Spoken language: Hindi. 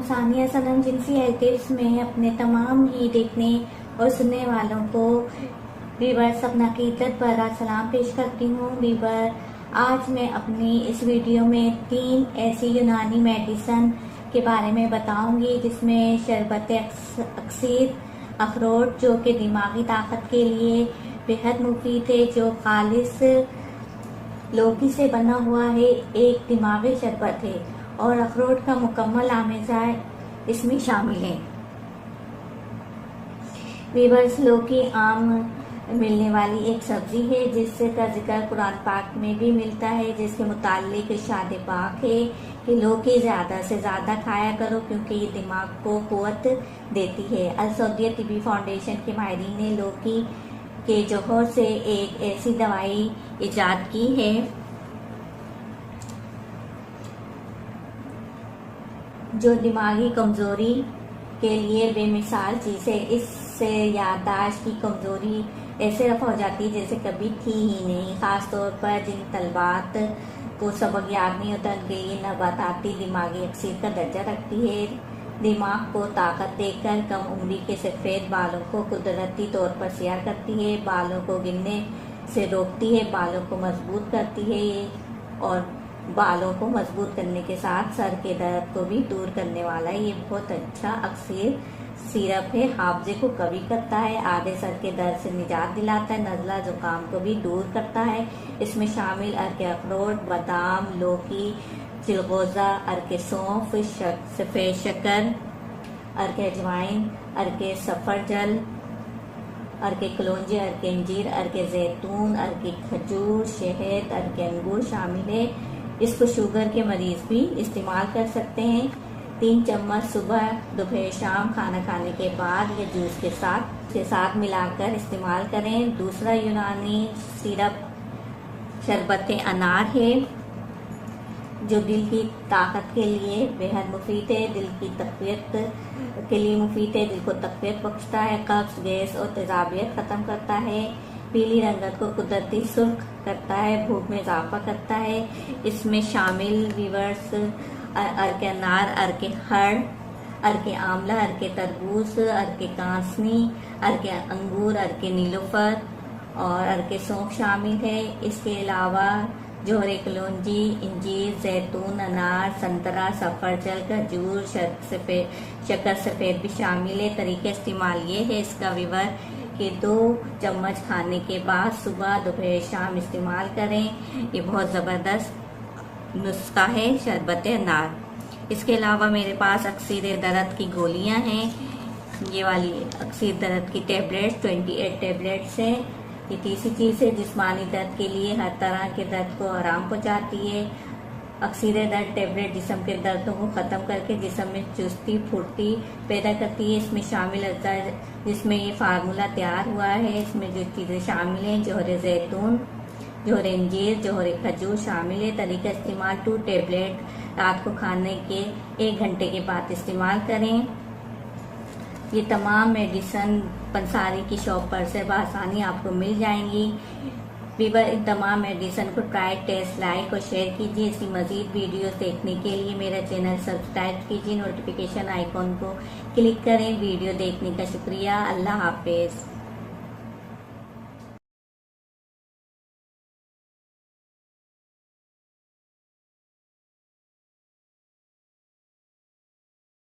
सानिया सनम जिनसी हेरिटेज में अपने तमाम ही देखने और सुनने वालों को वीवर्स अपना कीमती भरा सलाम पेश करती हूँ। वीवर, आज मैं अपनी इस वीडियो में 3 ऐसी यूनानी मेडिसिन के बारे में बताऊंगी जिसमें शरबत अक्सीर अखरोट जो कि दिमागी ताकत के लिए बेहद मुफीद है, जो खालिस लौकी से बना हुआ है, एक दिमागी शरबत है और अखरोट का मुकम्मल आमेज़ा इसमें शामिल है। वीवर्स, लौकी आम मिलने वाली एक सब्जी है जिसका जिक्र कुरान पाक में भी मिलता है, जिसके मुतालिक इरशाद पाक है कि लौकी ज़्यादा से ज़्यादा खाया करो क्योंकि ये दिमाग को कुव्वत देती है। अल सऊदिया तिब्बी फाउंडेशन के माहिरीन ने लौकी के जौहर से एक ऐसी दवाई इजाद की है जो दिमागी कमजोरी के लिए बेमिसाल चीज़ है। इससे याददाश्त की कमजोरी ऐसे रफा हो जाती है जैसे कभी थी ही नहीं। खास तौर पर जिन तलबात को सबक याद नहीं होता उनके लिए नबाताती दिमागी अक्सीर का दर्जा रखती है। दिमाग को ताकत देकर कम उम्री के सफ़ेद बालों को कुदरती तौर पर सियार करती है, बालों को गिरने से रोकती है, बालों को मजबूत करती है और बालों को मजबूत करने के साथ सर के दर्द को भी दूर करने वाला है। ये बहुत अच्छा अक्सीर सिरप है, हाफजे को कवी करता है, आधे सर के दर्द से निजात दिलाता है, नज़ला जुकाम को भी दूर करता है। इसमें शामिल अर्के अखरोट, बादाम, लौकी, चिलगोज़ा, अर्के सौंफ, सफ़ेद शक्कर, अर्के अजवाइन, अर्के सफरजल, अर्के कलौंजी, अर्के अंजीर, अर्के जैतून, अर्के खजूर, शहद, अर्के अंगूर शामिल है। इसको शुगर के मरीज भी इस्तेमाल कर सकते हैं। 3 चम्मच सुबह, दोपहर, शाम खाना खाने के बाद या जूस के साथ मिलाकर इस्तेमाल करें। दूसरा यूनानी सिरप शरबत अनार है जो दिल की ताकत के लिए बेहद मुफीद है, दिल की तकवीत के लिए मुफीद है, दिल को तकवीत बख्शता है, कब्ज, गैस और तेजाबियत ख़त्म करता है, पीली रंगत को कुदरती सुर्ख करता है, भूख में इजाफा करता है। इसमें शामिल वीवर्स अर्के अनार, अर्के हड़, अर्के आंवला, अर्के तरबूज, अर्के कांसनी, अर्के अंगूर, अर्के नीलोफर और अर्के सौंफ शामिल है। इसके अलावा जोहरे कलौंजी, इंजीर, जैतून, अनार, संतरा, सफरजल, खजूर, शक्कर सफ़ेद भी शामिल है। तरीके इस्तेमाल ये है इसका वीवर कि 2 चम्मच खाने के बाद सुबह, दोपहर, शाम इस्तेमाल करें। ये बहुत ज़बरदस्त नुस्खा है शरबत अनार। इसके अलावा मेरे पास अक्सीर दर्द की गोलियां हैं। ये वाली अक्सीर दर्द की टेबलेट 28 टेबलेट्स हैं। ये तीसरी चीज़ है जिस्मानी दर्द के लिए हर तरह के दर्द को आराम पहुंचाती है। अक्सीर दर्द टेबलेट जिस्म के दर्दों को ख़त्म करके जिस्म में चुस्ती फुर्ती पैदा करती है। इसमें शामिल अज़ा जिसमें ये फार्मूला तैयार हुआ है, इसमें जो चीज़ें शामिल हैं जोहरे जैतून, जोहरे अंजीर, जोहरे खजूर शामिल है। तरीका इस्तेमाल 2 टेबलेट रात को खाने के 1 घंटे के बाद इस्तेमाल करें। ये तमाम मेडिसिन पंसारी की शॉप पर से बआसानी आपको मिल जाएंगी। वीवर, इन तमाम मेडिसिन को ट्राई, टेस्ट, लाइक और शेयर कीजिए। इसकी मजीद वीडियोस देखने के लिए मेरा चैनल सब्सक्राइब कीजिए, नोटिफिकेशन आइकॉन को क्लिक करें। वीडियो देखने का शुक्रिया। अल्लाह हाफिज।